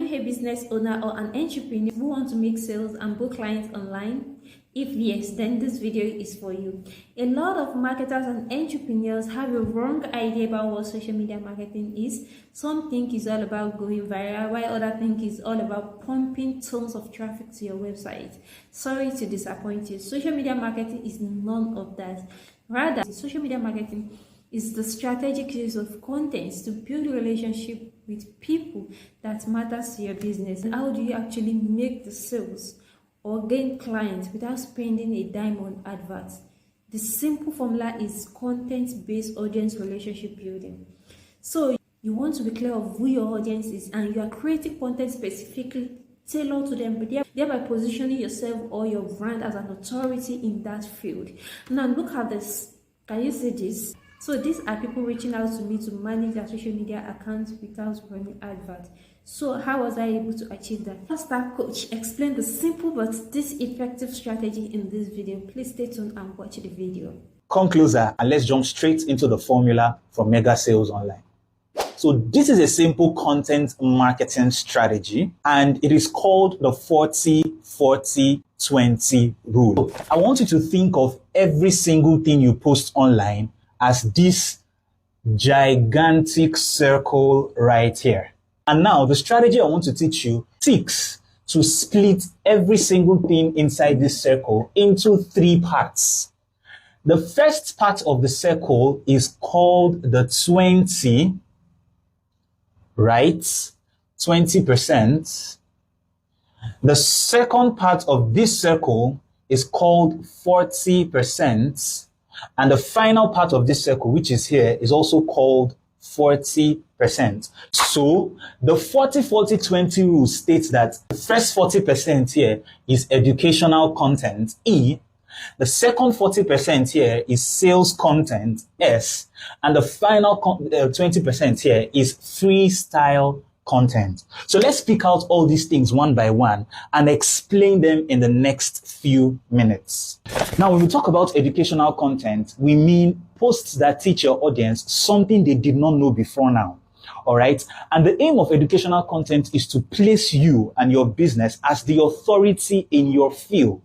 A business owner or an entrepreneur who want to make sales and book clients online? If yes, then this video is for you. A lot of marketers and entrepreneurs have a wrong idea about what social media marketing is. Some think it's all about going viral, while others think it's all about pumping tons of traffic to your website. Sorry to disappoint you. Social media marketing is none of that. Rather, social media marketing is the strategic use of content to build a relationship with people that matters to your business. And how do you actually make the sales or gain clients without spending a dime on adverts? The simple formula is content-based audience relationship building. So you want to be clear of who your audience is, and you are creating content specifically tailored to them, but thereby positioning yourself or your brand as an authority in that field. Now look at this. Can you see this? So these are people reaching out to me to manage their social media accounts without running adverts. So how was I able to achieve that? Master Coach explained the simple but this effective strategy in this video. Please stay tuned and watch the video. Come closer and let's jump straight into the formula for Mega Sales Online. So this is a simple content marketing strategy, and it is called the 40-40-20 rule. I want you to think of every single thing you post online as this gigantic circle right here. And now the strategy I want to teach you seeks to split every single thing inside this circle into 3 parts. The first part of the circle is called the 20, right? 20%. The second part of this circle is called 40%. And the final part of this circle, which is here, is also called 40%. So the 40-40-20 rule states that the first 40% here is educational content, E. The second 40% here is sales content, S. And the final 20% here is freestyle content. So let's pick out all these things one by one and explain them in the next few minutes. Now, when we talk about educational content, we mean posts that teach your audience something they did not know before now. All right. And the aim of educational content is to place you and your business as the authority in your field.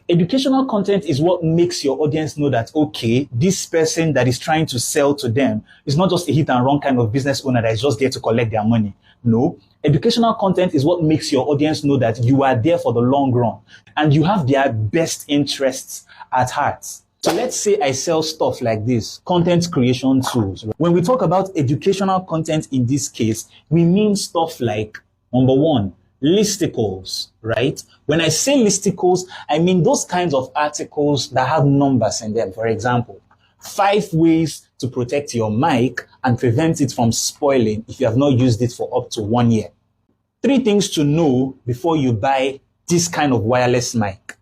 Educational content is what makes your audience know that, okay, this person that is trying to sell to them is not just a hit and run kind of business owner that is just there to collect their money. No, educational content is what makes your audience know that you are there for the long run and you have their best interests at heart. So let's say I sell stuff like this, content creation tools. When we talk about educational content in this case, we mean stuff like, number 1, listicles, right? When I say listicles, I mean those kinds of articles that have numbers in them. For example, 5 ways to protect your mic and prevent it from spoiling if you have not used it for up to 1 year. 3 things to know before you buy this kind of wireless mic.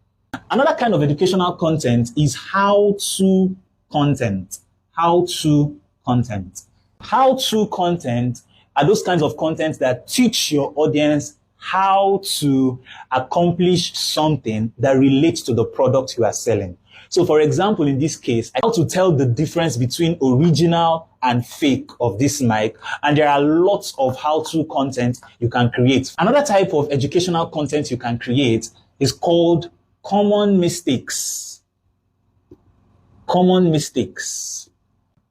Another kind of educational content is how-to content. How-to content. How-to content are those kinds of content that teach your audience how to accomplish something that relates to the product you are selling. So for example, in this case, how to tell the difference between original and fake of this mic. And there are lots of how-to content you can create. Another type of educational content you can create is called common mistakes. Common mistakes.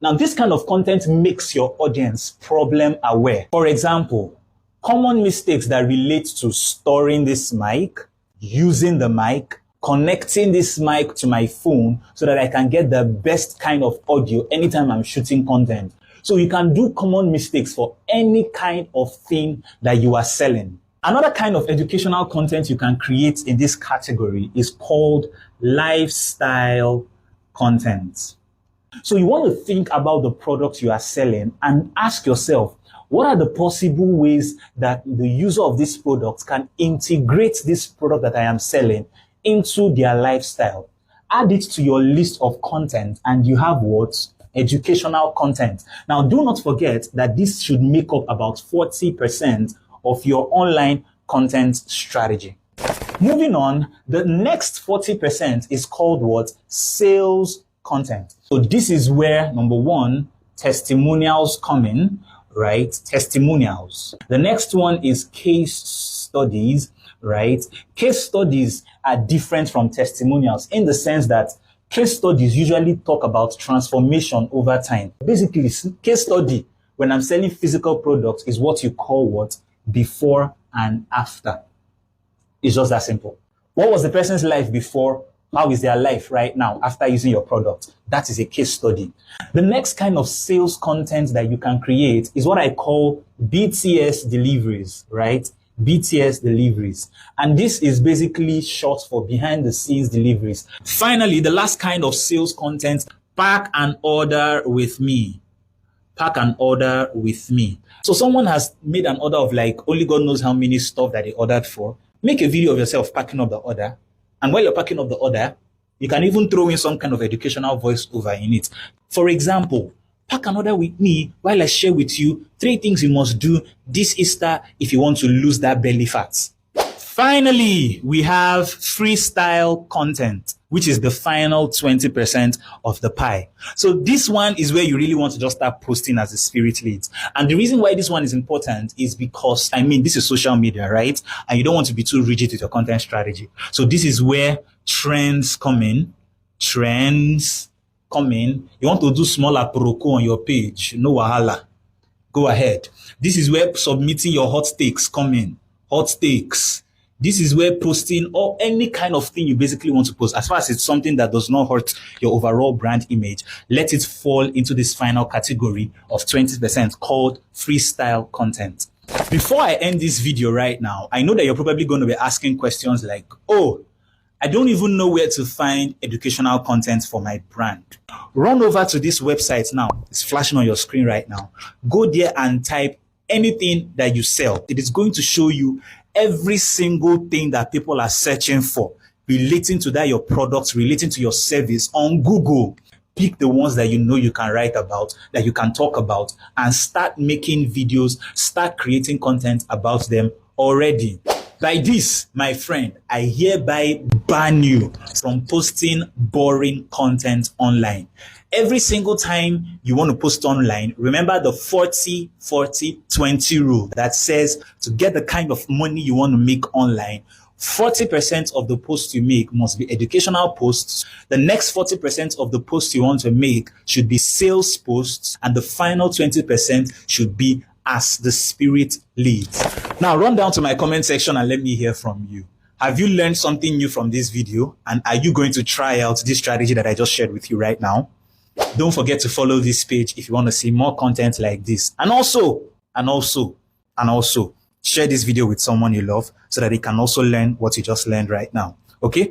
Now, this kind of content makes your audience problem aware. For example, common mistakes that relate to storing this mic, using the mic, connecting this mic to my phone so that I can get the best kind of audio anytime I'm shooting content. So you can do common mistakes for any kind of thing that you are selling. Another kind of educational content you can create in this category is called lifestyle content. So you want to think about the product you are selling and ask yourself, what are the possible ways that the user of this product can integrate this product that I am selling into their lifestyle? Add it to your list of content and you have what? Educational content. Now, do not forget that this should make up about 40% of your online content strategy. Moving on, the next 40% is called what? Sales content. So this is where, number 1, testimonials come in, right? Testimonials. The next one is case studies, right? Case studies are different from testimonials in the sense that case studies usually talk about transformation over time. Basically, case study, when I'm selling physical products, is what you call what? Before and after. It's just that simple. What was the person's life before? How is their life right now after using your product? That is a case study. The next kind of sales content that you can create is what I call BTS deliveries, right? BTS deliveries. And this is basically short for behind the scenes deliveries. Finally, the last kind of sales content, pack and order with me. Pack and order with me. So someone has made an order of like only God knows how many stuff that they ordered for. Make a video of yourself packing up the order. And while you're packing up the order, you can even throw in some kind of educational voice over in it. For example, pack an order with me while I share with you 3 things you must do this Easter if you want to lose that belly fat. Finally, we have freestyle content, which is the final 20% of the pie. So this one is where you really want to just start posting as the spirit leads. And the reason why this one is important is because, this is social media, right? And you don't want to be too rigid with your content strategy. So this is where trends come in. Trends come in. You want to do smaller proko on your page. No wahala. Go ahead. This is where submitting your hot takes come in. Hot takes. This is where posting or any kind of thing you basically want to post, as far as it's something that does not hurt your overall brand image, let it fall into this final category of 20% called freestyle content. Before I end this video right now, I know that you're probably going to be asking questions like, oh, I don't even know where to find educational content for my brand. Run over to this website now. It's flashing on your screen right now. Go there and type anything that you sell. It is going to show you every single thing that people are searching for relating to that your products, relating to your service on Google. Pick the ones that you know you can write about, that you can talk about, and start making videos, start creating content about them already. By this, my friend, I hereby ban you from posting boring content online. Every single time you want to post online, remember the 40-40-20 rule that says to get the kind of money you want to make online, 40% of the posts you make must be educational posts. The next 40% of the posts you want to make should be sales posts. And the final 20% should be as the spirit leads. Now run down to my comment section and let me hear from you. Have you learned something new from this video? And are you going to try out this strategy that I just shared with you right now? Don't forget to follow this page if you want to see more content like this. And also, share this video with someone you love so that they can also learn what you just learned right now. Okay?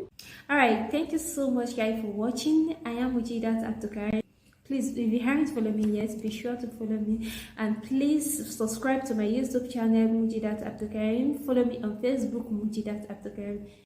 Alright, thank you so much guys for watching. I am Mujidat Abdulkarim. Please, if you haven't followed me yet, be sure to follow me. And please subscribe to my YouTube channel, Mujidat Abdulkarim. Follow me on Facebook, Mujidat Abdulkarim.